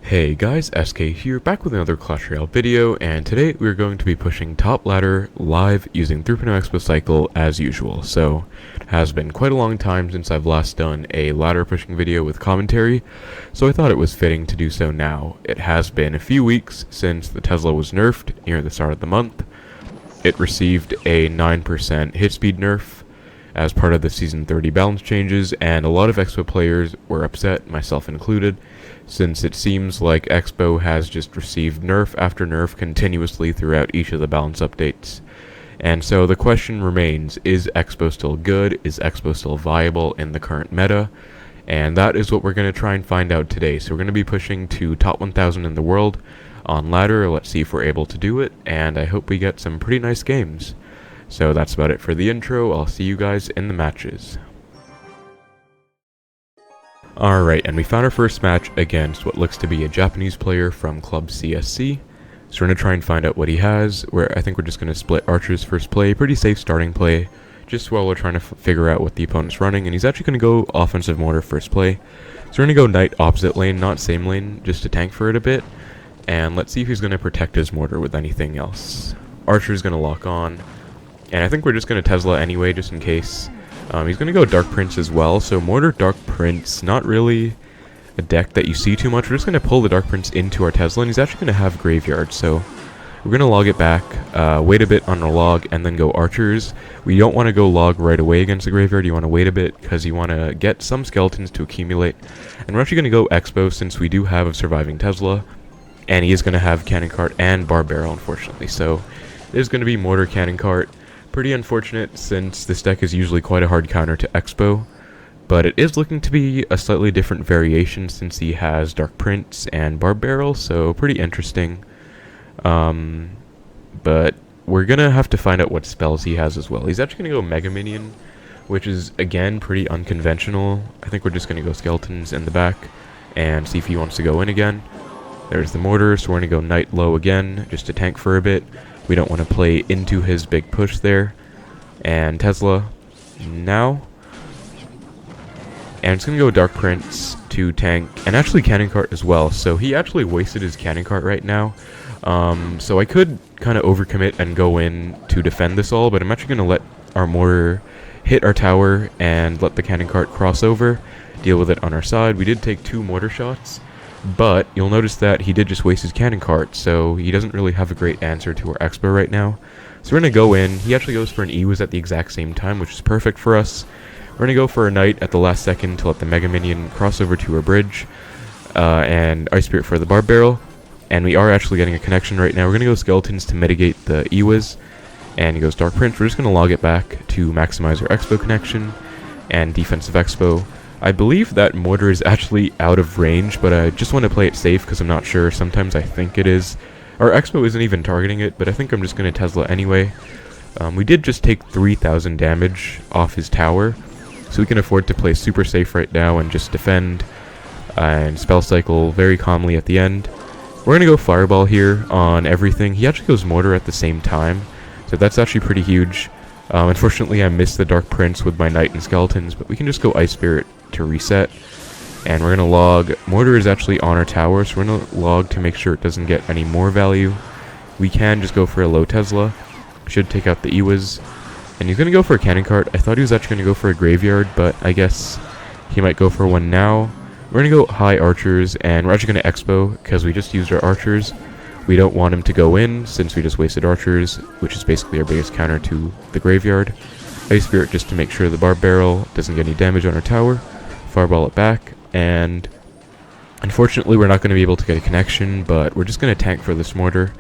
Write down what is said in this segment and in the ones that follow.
Hey guys, SK here, back with another Clash Royale video, and today we're going to be pushing top ladder live using 3.0 Xbow Cycle as usual. So, it has been quite a long time since I've last done a ladder pushing video with commentary, so I thought it was fitting to do so now. It has been a few weeks since the Tesla was nerfed near the start of the month. It received a 9% hit speed nerf as part of the Season 30 balance changes, and a lot of Xbow players were upset, myself included, since it seems like Xbow has just received nerf after nerf continuously throughout each of the balance updates. And so the question remains, is Xbow still good? Is Xbow still viable in the current meta? And that is what we're going to try and find out today. So we're going to be pushing to top 1000 in the world on ladder. Let's see if we're able to do it, and I hope we get some pretty nice games. So that's about it for the intro. I'll see you guys in the matches. Alright, and we found our first match against what looks to be a Japanese player from Club CSC. So we're going to try and find out what he has, where I think we're just going to split Archer's first play. Pretty safe starting play, just while we're trying to figure out what the opponent's running. And he's actually going to go offensive Mortar first play. So we're going to go Knight opposite lane, not same lane, just to tank for it a bit. And let's see if he's going to protect his Mortar with anything else. Archer's going to lock on. And I think we're just going to Tesla anyway, just in case. He's going to go Dark Prince as well, so Mortar, Dark Prince, not really a deck that you see too much. We're just going to pull the Dark Prince into our Tesla, and he's actually going to have Graveyard, so we're going to log it back, wait a bit on our log, and then go Archers. We don't want to go log right away against the Graveyard. You want to wait a bit, because you want to get some skeletons to accumulate. And we're actually going to go Xbow, since we do have a surviving Tesla, and he is going to have Cannon Cart and Bar Barrel, unfortunately. So there's going to be Mortar, Cannon Cart. Pretty unfortunate, since this deck is usually quite a hard counter to Xbow, but it is looking to be a slightly different variation since he has Dark Prince and Bar Barrel, so pretty interesting. But we're gonna have to find out what spells he has as well. He's actually gonna go Mega Minion, which is again pretty unconventional. I think we're just gonna go Skeletons in the back and see if he wants to go in again. There's the Mortar, so we're gonna go Knight low again just to tank for a bit. We don't want to play into his big push there. And Tesla now. And it's going to go Dark Prince to tank. And actually Cannon Cart as well. So he actually wasted his Cannon Cart right now. So I could kind of overcommit and go in to defend this all. But I'm actually going to let our Mortar hit our tower and let the Cannon Cart cross over. Deal with it on our side. We did take 2 Mortar shots. But you'll notice that he did just waste his Cannon Cart, so he doesn't really have a great answer to our Xbow right now. So we're going to go in. He actually goes for an Ewis at the exact same time, which is perfect for us. We're going to go for a Knight at the last second to let the Mega Minion cross over to our bridge, and Ice Spirit for the Bar Barrel. And we are actually getting a connection right now. We're going to go Skeletons to mitigate the Ewis, and he goes Dark Prince. We're just going to log it back to maximize our Xbow connection and defensive Xbow. I believe that Mortar is actually out of range, but I just want to play it safe because I'm not sure. Sometimes I think it is. Our Xbow isn't even targeting it, but I think I'm just going to Tesla anyway. We did just take 3,000 damage off his tower, so we can afford to play super safe right now and just defend and spell cycle very calmly at the end. We're going to go Fireball here on everything. He actually goes Mortar at the same time, so that's actually pretty huge. Unfortunately, I missed the Dark Prince with my Knight and Skeletons, but we can just go Ice Spirit to reset. And we're going to log. Mortar is actually on our tower, so we're going to log to make sure it doesn't get any more value. We can just go for a low Tesla. Should take out the Ewis. And he's going to go for a Cannon Cart. I thought he was actually going to go for a Graveyard, but I guess he might go for one now. We're going to go high Archers, and we're actually going to Xbow because we just used our Archers. We don't want him to go in, since we just wasted Archers, which is basically our biggest counter to the Graveyard. Ice Spirit just to make sure the Bar Barrel doesn't get any damage on our tower. Fireball it back, and unfortunately we're not going to be able to get a connection, but we're just going to tank for this Mortar.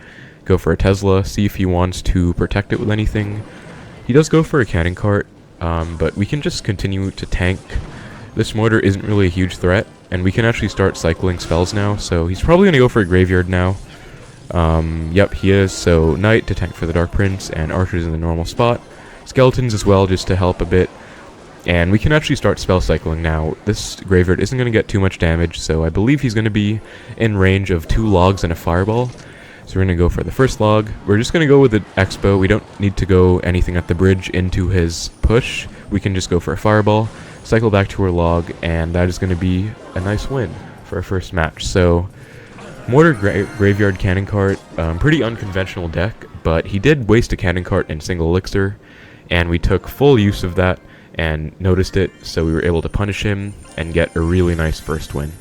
Go for a Tesla, see if he wants to protect it with anything. He does go for a Cannon Cart, but we can just continue to tank. This Mortar isn't really a huge threat, and we can actually start cycling spells now, so he's probably going to go for a Graveyard now. Yep, he is. So Knight to tank for the Dark Prince, and Archers in the normal spot. Skeletons as well, just to help a bit. And we can actually start spell cycling now. This Graveyard isn't going to get too much damage, so I believe he's going to be in range of 2 logs and a Fireball. So we're going to go for the first log. We're just going to go with the Xbow. We don't need to go anything at the bridge into his push. We can just go for a Fireball, cycle back to our log, and that is going to be a nice win for our first match. So Mortar Graveyard Cannon Cart, pretty unconventional deck, but he did waste a Cannon Cart in single elixir, and we took full use of that and noticed it, so we were able to punish him and get a really nice first win.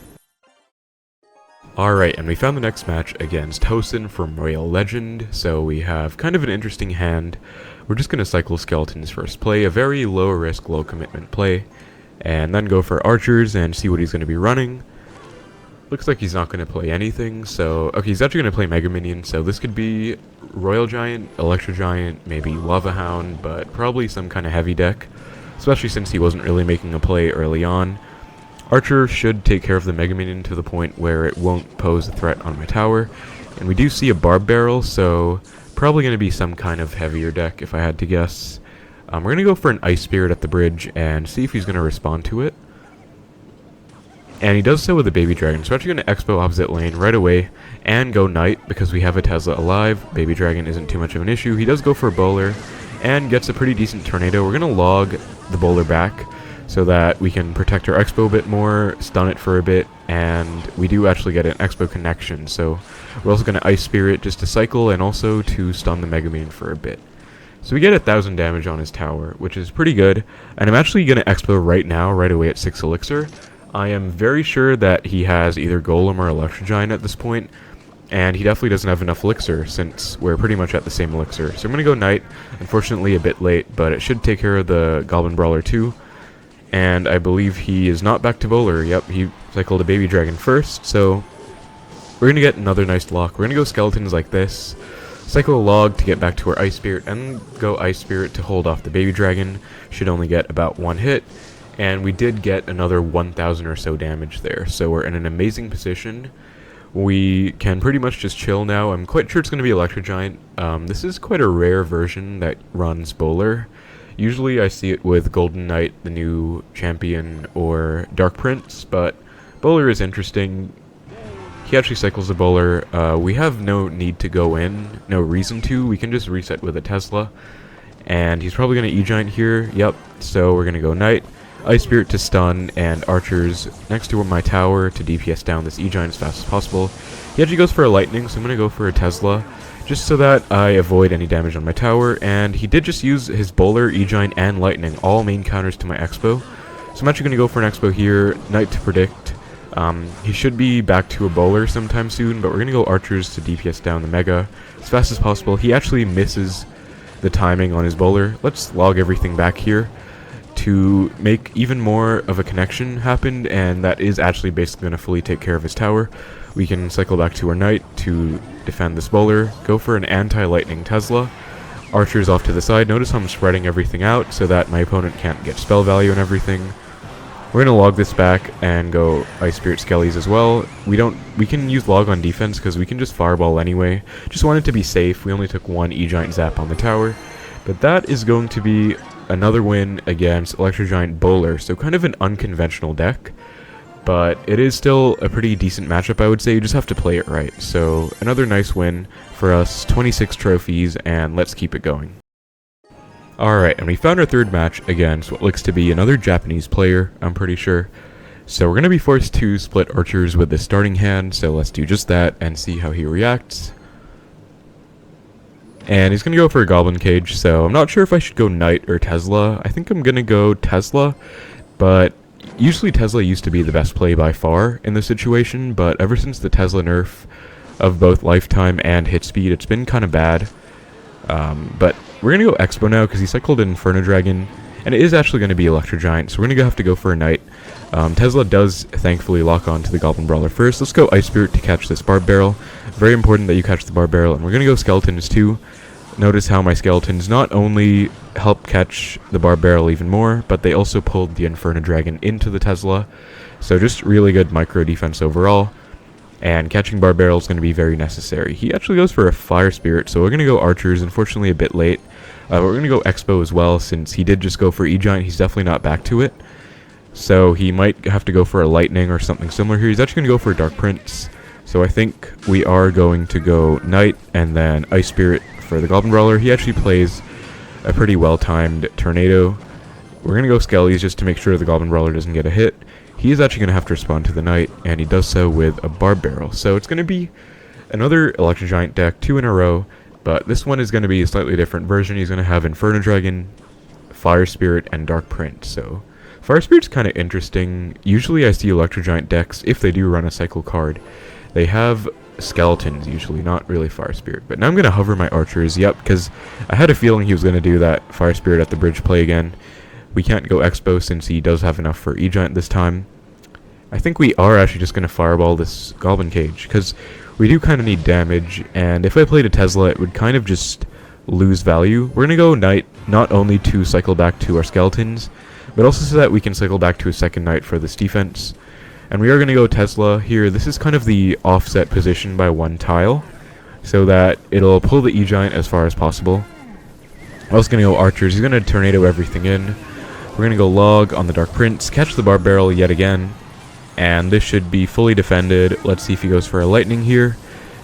Alright, and we found the next match against Hosen from Royale Legend, so we have kind of an interesting hand. We're just going to cycle skeletons first, play a very low risk, low commitment play, and then go for archers and see what he's going to be running. Looks like he's not going to play anything, so... Okay, he's actually going to play Mega Minion, so this could be Royal Giant, Electro Giant, maybe Lava Hound, but probably some kind of heavy deck, especially since he wasn't really making a play early on. Archer should take care of the Mega Minion to the point where it won't pose a threat on my tower, and we do see a Barb Barrel, so probably going to be some kind of heavier deck if I had to guess. We're going to go for an Ice Spirit at the bridge and see if he's going to respond to it. And he does so with a Baby Dragon, so we're actually going to Xbow opposite lane right away and go Knight because we have a Tesla alive. Baby Dragon isn't too much of an issue. He does go for a Bowler and gets a pretty decent Tornado. We're going to log the Bowler back so that we can protect our Xbow a bit more, stun it for a bit, and we do actually get an Xbow connection, so we're also going to Ice Spirit just to cycle and also to stun the Mega Minion for a bit. So we get 1,000 damage on his tower, which is pretty good, and I'm actually going to Xbow right now, right away at 6 Elixir. I am very sure that he has either Golem or Electro Giant at this point, and he definitely doesn't have enough Elixir since we're pretty much at the same Elixir. So I'm going to go Knight, unfortunately a bit late, but it should take care of the Goblin Brawler too. And I believe he is not back to Bowler. Yep, he cycled a Baby Dragon first, so we're going to get another nice lock. We're going to go Skeletons like this, cycle a log to get back to our Ice Spirit, and go Ice Spirit to hold off the Baby Dragon. Should only get about one hit, and we did get another 1,000 or so damage there, so we're in an amazing position. We can pretty much just chill now. I'm quite sure it's going to be Electro Giant. This is quite a rare version that runs Bowler. Usually I see it with Golden Knight, the new champion, or Dark Prince, but Bowler is interesting. He actually cycles a Bowler. We have no need to go in, no reason to. We can just reset with a Tesla. And he's probably going to E-Giant here. Yep, so we're going to go Knight, Ice Spirit to stun, and Archers next to my tower to DPS down this E-Giant as fast as possible. He actually goes for a Lightning, so I'm going to go for a Tesla, just so that I avoid any damage on my tower, and he did just use his Bowler, E-Giant, and Lightning, all main counters to my Xbow. So I'm actually going to go for an Xbow here, Knight to predict. He should be back to a Bowler sometime soon, but we're going to go Archers to DPS down the Mega as fast as possible. He actually misses the timing on his Bowler. Let's log everything back here to make even more of a connection happen, and that is actually basically going to fully take care of his tower. We can cycle back to our Knight to defend this Bowler, go for an anti-lightning Tesla, Archers off to the side. Notice how I'm spreading everything out so that my opponent can't get spell value and everything. We're going to log this back and go Ice Spirit Skellies as well. We can use log on defense because we can just fireball anyway. Just wanted to be safe. We only took one E-Giant zap on the tower, but that is going to be another win against Electro Giant Bowler, so kind of an unconventional deck, but it is still a pretty decent matchup, I would say. You just have to play it right. So another nice win for us, 26 trophies, and let's keep it going. Alright, and we found our third match against what looks to be another Japanese player, I'm pretty sure. So we're going to be forced to split Archers with the starting hand, so let's do just that and see how he reacts. And he's going to go for a Goblin Cage, so I'm not sure if I should go Knight or Tesla. I think I'm going to go Tesla, but usually Tesla used to be the best play by far in this situation, but ever since the Tesla nerf of both lifetime and hit speed, it's been kind of bad. But we're going to go Xbow now because he cycled an Inferno Dragon, and it is actually going to be Electro Giant, so we're going to have to go for a Knight. Tesla does thankfully lock on to the Goblin Brawler first. Let's go Ice Spirit to catch this Barb Barrel. Very important that you catch the Barb Barrel, and we're going to go Skeletons too. Notice how my Skeletons not only help catch the Barb Barrel even more, but they also pulled the Inferno Dragon into the Tesla. So just really good micro defense overall, and catching Barb Barrel is going to be very necessary. He actually goes for a Fire Spirit, so we're going to go Archers, unfortunately a bit late. But we're going to go Xbow as well, since he did just go for E-Giant. He's definitely not back to it. So he might have to go for a Lightning or something similar here. He's actually going to go for a Dark Prince. So I think we are going to go Knight and then Ice Spirit for the Goblin Brawler. He actually plays a pretty well-timed Tornado. We're going to go Skellies just to make sure the Goblin Brawler doesn't get a hit. he is actually going to have to respond to the Knight, and he does so with a Barb Barrel. So it's going to be another Electro Giant deck, 2 in a row, but this one is going to be a slightly different version. He's going to have Inferno Dragon, Fire Spirit, and Dark Prince. So Fire Spirit's kind of interesting. Usually I see Electro Giant decks, if they do run a cycle card, they have skeletons usually, not really Fire Spirit. But now I'm going to hover my archers, yep, because I had a feeling he was going to do that Fire Spirit at the bridge play again. We can't go Xbow since he does have enough for E-Giant this time. I think we are actually just going to fireball this Goblin Cage, because we do kind of need damage, and if I played a Tesla, it would kind of just lose value. We're going to go Knight, not only to cycle back to our skeletons, but also so that we can cycle back to a second Knight for this defense. And we are going to go Tesla here. This is kind of the offset position by 1 tile, so that it'll pull the E-Giant as far as possible. I was going to go Archers. He's going to tornado everything in. We're going to go Log on the Dark Prince, catch the Barb Barrel yet again, and this should be fully defended. Let's see if he goes for a Lightning here,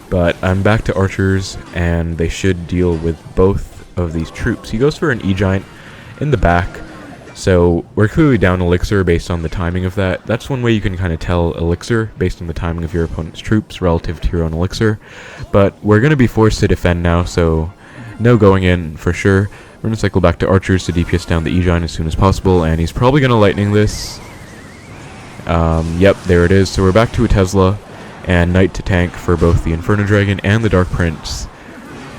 but I'm back to Archers, and they should deal with both of these troops. He goes for an E-Giant in the back, so we're clearly down Elixir based on the timing of that. That's one way you can kind of tell Elixir, based on the timing of your opponent's troops relative to your own Elixir, but we're going to be forced to defend now, so no going in for sure. We're going to cycle back to Archers to DPS down the E-Giant as soon as possible, and he's probably going to Lightning this. Yep, there it is. So we're back to a Tesla, and Knight to tank for both the Inferno Dragon and the Dark Prince.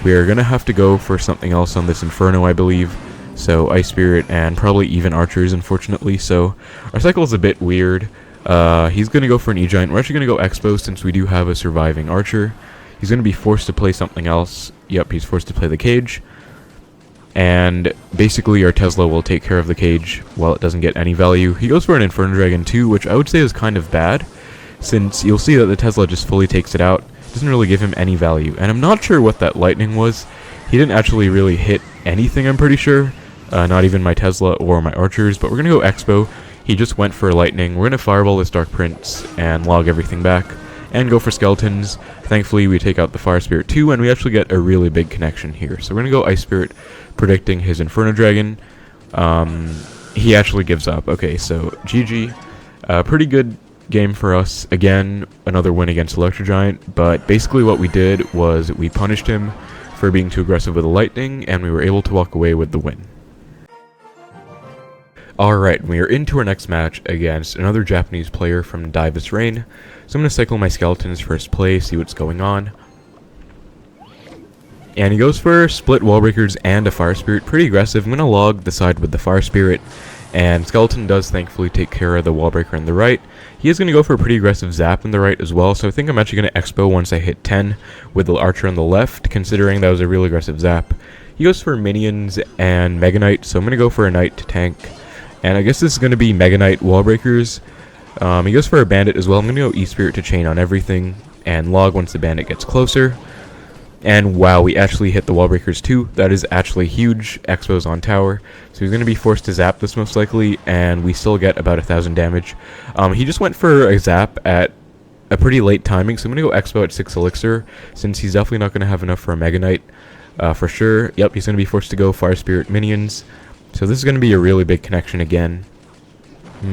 We are going to have to go for something else on this Inferno, I believe. So Ice Spirit and probably even Archers, unfortunately. So our cycle is a bit weird. He's going to go for an E-Giant. We're actually going to go Xbow since we do have a surviving Archer. He's going to be forced to play something else. Yep, he's forced to play the Cage. And basically our Tesla will take care of the Cage while it doesn't get any value. He goes for an Inferno Dragon too, which I would say is kind of bad, since you'll see that the Tesla just fully takes it out. Doesn't really give him any value. And I'm not sure what that Lightning was. He didn't actually really hit anything, I'm pretty sure. Not even my Tesla or my Archers, but we're going to go Xbow. He just went for a Lightning. We're going to fireball this Dark Prince and log everything back and go for Skeletons. Thankfully, we take out the Fire Spirit too, and we actually get a really big connection here. So we're going to go Ice Spirit, predicting his Inferno Dragon. He actually gives up. Okay, so GG. Pretty good game for us. Again, another win against Electro Giant, but basically what we did was we punished him for being too aggressive with the Lightning, and we were able to walk away with the win. Alright, we are into our next match against another Japanese player from Divus Reign. So I'm going to cycle my Skeletons first play, see what's going on. And he goes for split Wallbreakers and a Fire Spirit. Pretty aggressive. I'm going to log the side with the Fire Spirit. And Skeleton does thankfully take care of the Wallbreaker on the right. He is going to go for a pretty aggressive Zap on the right as well. So I think I'm actually going to Expo once I hit 10 with the Archer on the left, considering that was a really aggressive Zap. He goes for Minions and Mega Knight. So I'm going to go for a Knight to tank. And I guess this is going to be Mega Knight Wallbreakers. He goes for a Bandit as well. I'm going to go E-Spirit to chain on everything and log once the Bandit gets closer. And wow, we actually hit the Wallbreakers too. That is actually huge. Expo's on tower. So he's going to be forced to zap this most likely, and we still get about 1,000 damage. He just went for a zap at a pretty late timing, so I'm going to go Expo at 6 Elixir, since he's definitely not going to have enough for a Mega Knight. For sure. Yep, he's going to be forced to go Fire Spirit Minions. So this is going to be a really big connection again.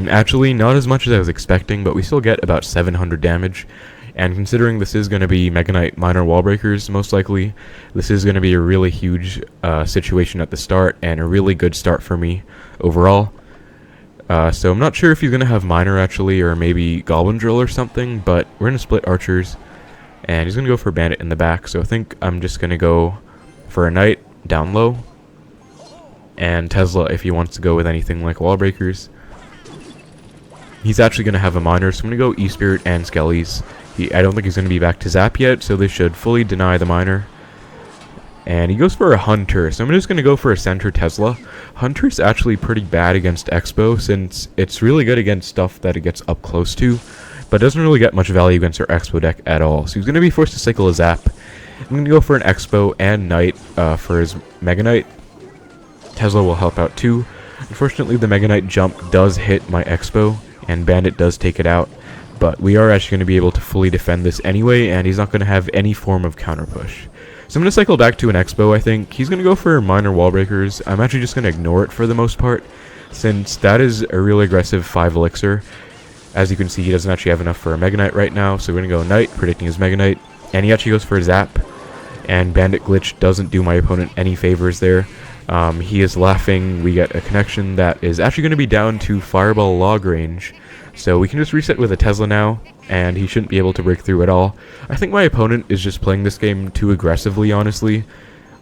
Actually, not as much as I was expecting, but we still get about 700 damage. And considering this is going to be Mega Knight Minor Wallbreakers, most likely, this is going to be a really huge situation at the start, and a really good start for me overall. So I'm not sure if he's going to have Minor actually, or maybe Goblin Drill or something, but we're going to split Archers, and he's going to go for Bandit in the back, so I think I'm just going to go for a Knight down low, and Tesla if he wants to go with anything like Wallbreakers. He's actually going to have a Minor, so I'm going to go E-Spirit and Skellies. I don't think he's going to be back to Zap yet, so this should fully deny the Minor. And he goes for a Hunter, so I'm just going to go for a Center Tesla. Hunter's actually pretty bad against Expo, since it's really good against stuff that it gets up close to, but doesn't really get much value against our Expo deck at all. So he's going to be forced to cycle a Zap. I'm going to go for an Expo and Knight for his Mega Knight. Tesla will help out too. Unfortunately, the Mega Knight jump does hit my Expo, and Bandit does take it out. But we are actually going to be able to fully defend this anyway, and he's not going to have any form of counter push. So I'm going to cycle back to an Expo, I think. He's going to go for Minor Wallbreakers. I'm actually just going to ignore it for the most part, since that is a really aggressive 5 Elixir. as you can see, he doesn't actually have enough for a Mega Knight right now, so we're going to go Knight, predicting his Mega Knight, and he actually goes for a Zap, and Bandit Glitch doesn't do my opponent any favors there. He is laughing. We get a connection that is actually going to be down to Fireball log range, so we can just reset with a Tesla now, and he shouldn't be able to break through at all. I think my opponent is just playing this game too aggressively, honestly.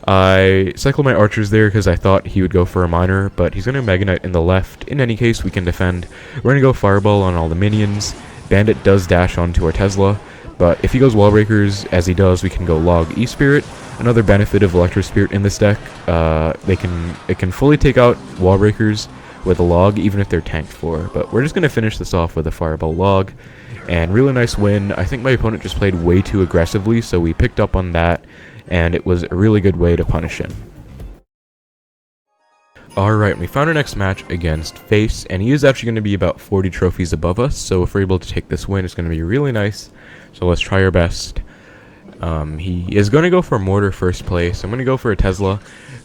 I cycled my archers there because I thought he would go for a miner, but he's going to Mega Knight in the left. In any case, we can defend. We're going to go Fireball on all the minions. Bandit does dash onto our Tesla, but if he goes Wallbreakers, as he does, we can go Log E-Spirit. Another benefit of Electro Spirit in this deck, it can fully take out Wallbreakers with a Log, even if they're tanked for. But we're just going to finish this off with a Fireball Log, and really nice win. I think my opponent just played way too aggressively, so we picked up on that, and it was a really good way to punish him. Alright, we found our next match against Face, and he is actually going to be about 40 trophies above us, so if we're able to take this win, it's going to be really nice. So let's try our best. He is going to go for Mortar first place. I'm going to go for a Tesla.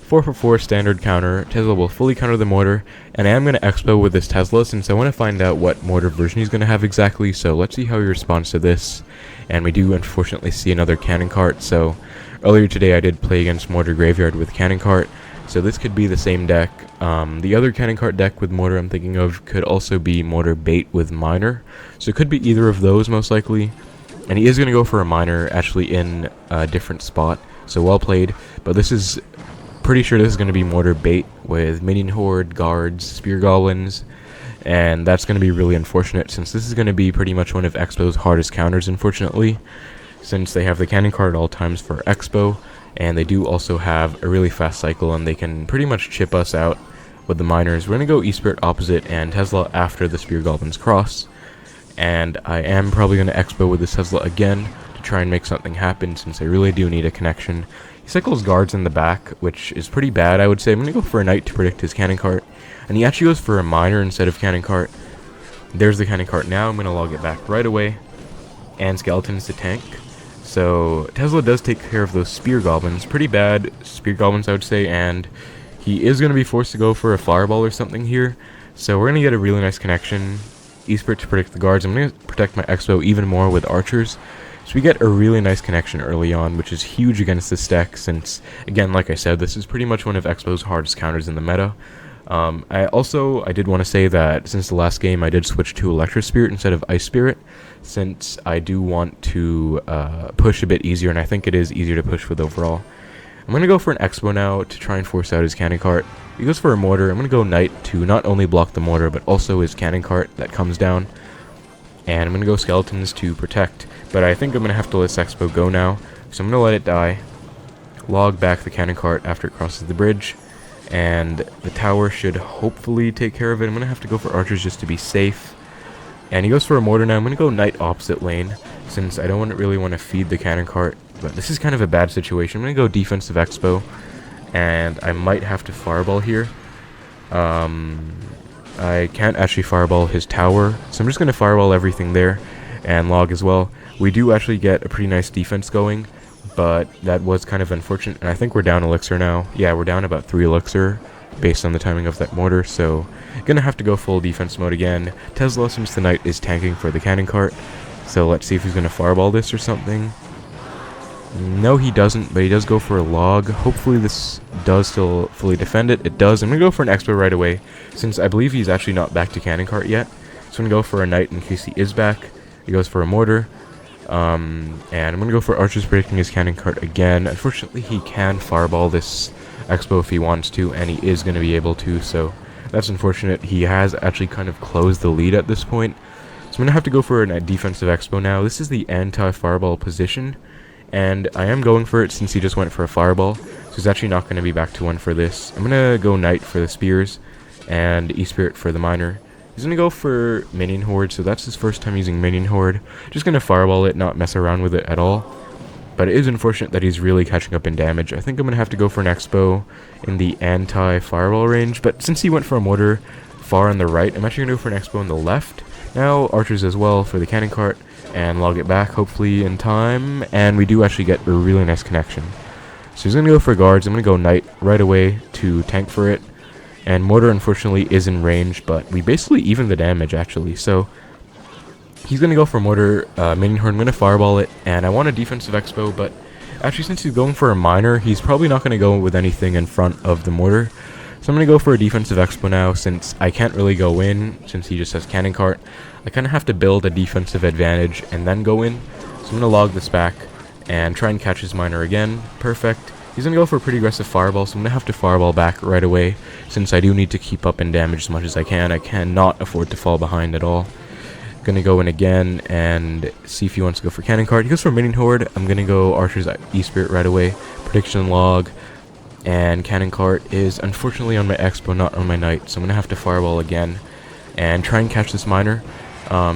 4/4 standard counter. Tesla will fully counter the Mortar, and I am going to Xbow with this Tesla since I want to find out what Mortar version he's going to have exactly, so let's see how he responds to this. And we do unfortunately see another Cannon Cart, so earlier today I did play against Mortar Graveyard with Cannon Cart, so this could be the same deck. The other Cannon Cart deck with Mortar I'm thinking of could also be Mortar Bait with Miner, so it could be either of those most likely. And he is going to go for a miner, actually in a different spot, so well played. But this is, pretty sure this is going to be Mortar Bait with Minion Horde, Guards, Spear Goblins, and that's going to be really unfortunate since this is going to be pretty much one of Xbow's hardest counters, unfortunately, since they have the Cannon Card at all times for Xbow, and they do also have a really fast cycle, and they can pretty much chip us out with the miners. We're going to go E-Spirit opposite and Tesla after the Spear Goblins cross. And I am probably going to Xbow with this Tesla again to try and make something happen since I really do need a connection. He cycles Guards in the back, which is pretty bad, I would say. I'm going to go for a Knight to predict his Cannon Cart, and he actually goes for a Miner instead of Cannon Cart. There's the Cannon Cart now. I'm going to log it back right away, and Skeletons to tank. So Tesla does take care of those Spear Goblins. Pretty bad Spear Goblins, I would say, and he is going to be forced to go for a Fireball or something here. So we're going to get a really nice connection. E-Spirit to protect the Guards. I'm going to protect my Xbow even more with Archers. So we get a really nice connection early on, which is huge against this deck since, again, like I said, this is pretty much one of Xbow's hardest counters in the meta. I did want to say that since the last game I did switch to Electro Spirit instead of Ice Spirit, since I do want to push a bit easier, and I think it is easier to push with overall. I'm going to go for an Xbow now to try and force out his Cannon Cart. He goes for a Mortar. I'm going to go Knight to not only block the Mortar, but also his Cannon Cart that comes down. And I'm going to go Skeletons to protect. But I think I'm going to have to let this Xbow go now, so I'm going to let it die. Log back the Cannon Cart after it crosses the bridge. And the tower should hopefully take care of it. I'm going to have to go for Archers just to be safe. And he goes for a Mortar now. I'm going to go Knight opposite lane, since I don't really want to feed the Cannon Cart. But this is kind of a bad situation. I'm going to go defensive Xbow, and I might have to Fireball here. I can't actually Fireball his tower, so I'm just going to Fireball everything there, and log as well. We do actually get a pretty nice defense going, but that was kind of unfortunate, and I think we're down Elixir now. Yeah, we're down about 3 Elixir, based on the timing of that Mortar, so going to have to go full defense mode again. Tesla, since the Knight is tanking for the Cannon Cart, so let's see if he's going to Fireball this or something. No, he doesn't, but he does go for a log. Hopefully this does still fully defend it. It does. I'm going to go for an Xbow right away, since I believe he's actually not back to Cannon Cart yet. So I'm going to go for a Knight in case he is back. He goes for a Mortar. And I'm going to go for Archers predicting his Cannon Cart again. Unfortunately, he can Fireball this Xbow if he wants to, and he is going to be able to, so that's unfortunate. He has actually kind of closed the lead at this point. So I'm going to have to go for a defensive Xbow now. This is the anti-Fireball position, and I am going for it since he just went for a Fireball, so he's actually not going to be back to one for this. I'm going to go Knight for the Spears, and E-Spirit for the Miner. He's going to go for Minion Horde, so that's his first time using Minion Horde. Just going to Fireball it, not mess around with it at all. But it is unfortunate that he's really catching up in damage. I think I'm going to have to go for an Xbow in the anti-Fireball range, but since he went for a Mortar far on the right, I'm actually going to go for an Xbow on the left. Now Archers as well for the Cannon Cart, and log it back hopefully in time, and we do actually get a really nice connection. So he's going to go for Guards. I'm going to go Knight right away to tank for it, and Mortar unfortunately is in range, but we basically even the damage actually, so He's going to go for Mortar, Minion Horde. I'm going to Fireball it, and I want a defensive Expo, but actually since he's going for a Miner, he's probably not going to go with anything in front of the Mortar. So I'm going to go for a defensive Expo now, since I can't really go in, since he just has Cannon Cart. I kind of have to build a defensive advantage and then go in. So I'm going to log this back and try and catch his Miner again. Perfect. He's going to go for a pretty aggressive Fireball, so I'm going to have to Fireball back right away, since I do need to keep up in damage as much as I can. I cannot afford to fall behind at all. Going to go in again and see if he wants to go for Cannon Cart. He goes for Minion Horde. I'm going to go Archer's E-Spirit right away. Prediction log. And Cannon Cart is unfortunately on my Expo, not on my Knight. So I'm going to have to Fireball again and try and catch this Miner.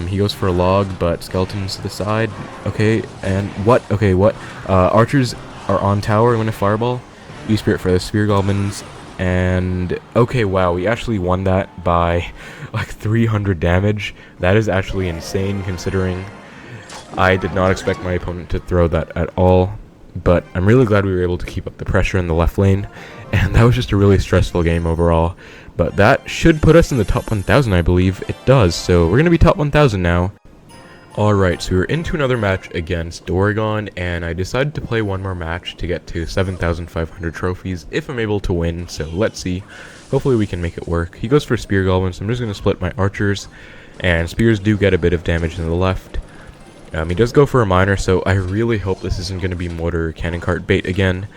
He goes for a log, but Skeletons to the side. Okay, and what? Okay, what? Archers are on tower. I'm going to Fireball. E-Spirit for the Spear Goblins. And okay, wow, we actually won that by like 300 damage. That is actually insane, considering I did not expect my opponent to throw that at all. But I'm really glad we were able to keep up the pressure in the left lane, and that was just a really stressful game overall. But that should put us in the top 1000, I believe. It does, so we're gonna be top 1000 now. Alright, so we're into another match against Doragon, and I decided to play one more match to get to 7,500 trophies if I'm able to win, so let's see. Hopefully we can make it work. He goes for Spear Golem, so I'm just going to split my Archers, and Spears do get a bit of damage in the left. He does go for a Miner, so I really hope this isn't going to be Mortar Cannon Cart bait again,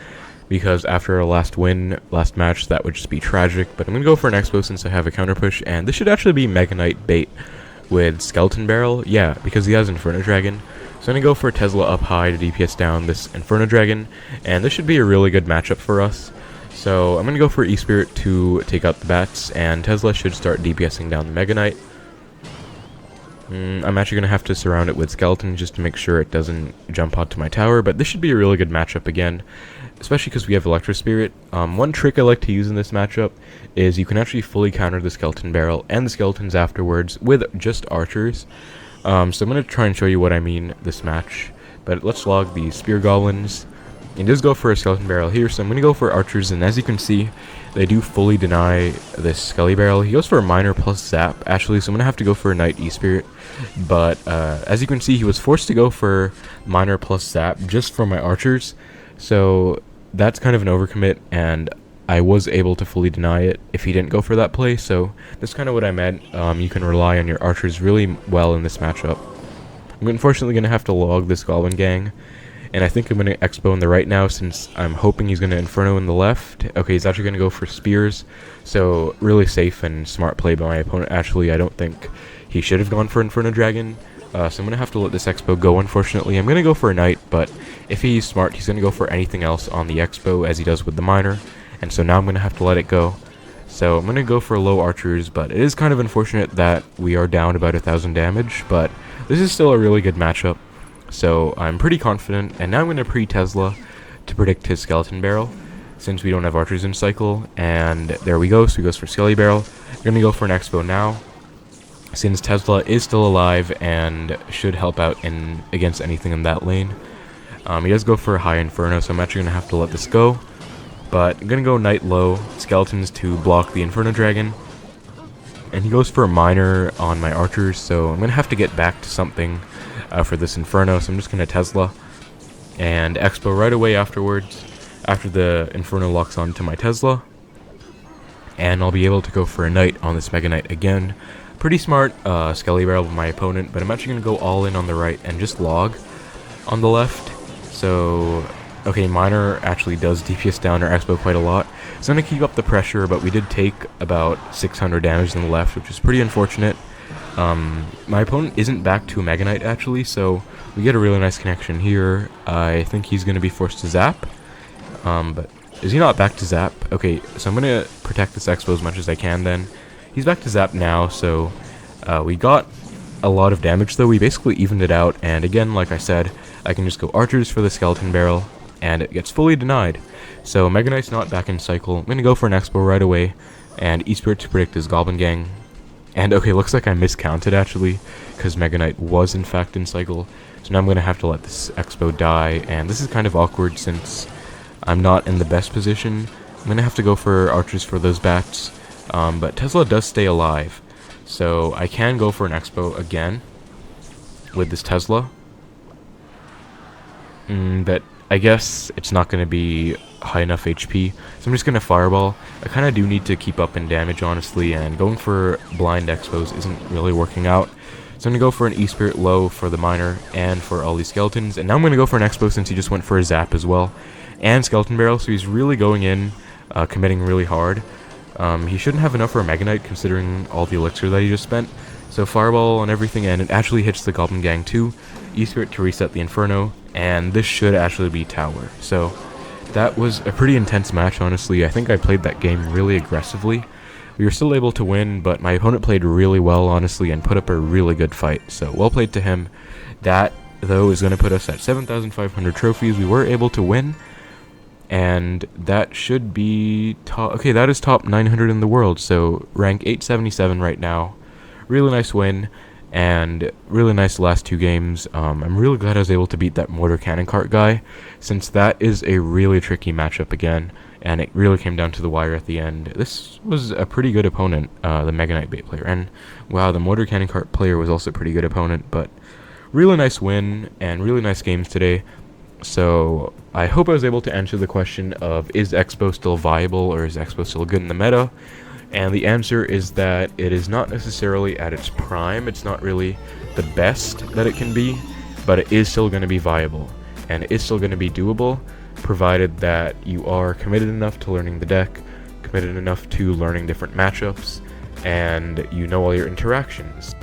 because after our last match, that would just be tragic. But I'm going to go for an Expo since I have a counter push, and this should actually be Mega Knight bait with Skeleton Barrel, yeah, because he has Inferno Dragon. So I'm going to go for Tesla up high to DPS down this Inferno Dragon, and this should be a really good matchup for us. So I'm going to go for E-Spirit to take out the bats, and Tesla should start DPSing down the Mega Knight. I'm actually going to have to surround it with Skeleton just to make sure it doesn't jump onto my tower, but this should be a really good matchup again, especially because we have Electro Spirit. One trick I like to use in this matchup is you can actually fully counter the Skeleton Barrel and the Skeletons afterwards with just Archers. So I'm going to try and show you what I mean this match, but let's log the Spear Goblins. He does go for a Skeleton Barrel here, so I'm going to go for Archers, and as you can see, they do fully deny this Skelly Barrel. He goes for a Miner plus Zap, actually, so I'm going to have to go for a Knight E-Spirit. But as you can see, he was forced to go for Miner plus Zap just for my Archers. So that's kind of an overcommit, and I was able to fully deny it if he didn't go for that play. So that's kind of what I meant. You can rely on your Archers really well in this matchup. I'm unfortunately going to have to log this Goblin Gang. And I think I'm going to Expo in the right now, since I'm hoping he's going to Inferno in the left. Okay, he's actually going to go for Spears. So really safe and smart play by my opponent. Actually, I don't think he should have gone for Inferno Dragon. So I'm going to have to let this Expo go, unfortunately. I'm going to go for a Knight, but if he's smart, he's going to go for anything else on the Expo, as he does with the Miner. And so now I'm going to have to let it go. So I'm going to go for low Archers, but it is kind of unfortunate that we are down about 1,000 damage. But this is still a really good matchup. So I'm pretty confident, and now I'm going to pre-Tesla to predict his Skeleton Barrel, since we don't have Archers in cycle, and there we go, so he goes for Skelly Barrel. We're going to go for an Expo now, since Tesla is still alive and should help out against anything in that lane. He does go for a high Inferno, so I'm actually going to have to let this go, but I'm going to go Knight low, Skeletons to block the Inferno Dragon, and he goes for a Miner on my Archers, so I'm going to have to get back to something for this Inferno, so I'm just going to Tesla and Expo right away afterwards, after the Inferno locks onto my Tesla, and I'll be able to go for a Knight on this Mega Knight again. Pretty smart Skelly Barrel of my opponent, but I'm actually going to go all in on the right and just log on the left. So, okay, Miner actually does DPS down our Expo quite a lot. It's going to keep up the pressure, but we did take about 600 damage in the left, which is pretty unfortunate. My opponent isn't back to a Mega Knight, actually, so we get a really nice connection here. I think he's going to be forced to Zap, but is he not back to Zap? Okay, so I'm going to protect this Expo as much as I can then. He's back to Zap now, so we got a lot of damage, though. We basically evened it out, and again, like I said, I can just go Archers for the Skeleton Barrel, and it gets fully denied. So Mega Knight's not back in cycle. I'm going to go for an Expo right away, and E-Spirit to predict his Goblin Gang. And okay, looks like I miscounted actually, because Mega Knight was in fact in cycle. So now I'm going to have to let this Expo die, and this is kind of awkward since I'm not in the best position. I'm going to have to go for Archers for those bats, but Tesla does stay alive. So I can go for an Expo again. with this Tesla. But I guess it's not going to be high enough HP, so I'm just going to Fireball. I kind of do need to keep up in damage, honestly, and going for blind Xbows isn't really working out. So I'm going to go for an E-Spirit low for the Miner and for all these Skeletons, and now I'm going to go for an Xbow since he just went for a Zap as well, and Skeleton Barrel, so he's really going in, committing really hard. He shouldn't have enough for a Mega Knight considering all the elixir that he just spent. So Fireball on everything, and it actually hits the Goblin Gang too. E-Spirit to reset the Inferno, and this should actually be Tower. So that was a pretty intense match, honestly. I think I played that game really aggressively. We were still able to win, but my opponent played really well, honestly, and put up a really good fight. So well played to him. That, though, is going to put us at 7,500 trophies. We were able to win, and that should be top. Okay, that is top 900 in the world, so rank 877 right now. Really nice win, and really nice last two games. I'm really glad I was able to beat that Mortar Cannon Cart guy, since that is a really tricky matchup again, and it really came down to the wire at the end. This was a pretty good opponent, the Mega Knight bait player, and wow, the Mortar Cannon Cart player was also a pretty good opponent, but really nice win, and really nice games today. So I hope I was able to answer the question of, is Xbow still viable, or is Xbow still good in the meta? And the answer is that it is not necessarily at its prime. It's not really the best that it can be, but it is still going to be viable, and it is still going to be doable, provided that you are committed enough to learning the deck, committed enough to learning different matchups, and you know all your interactions.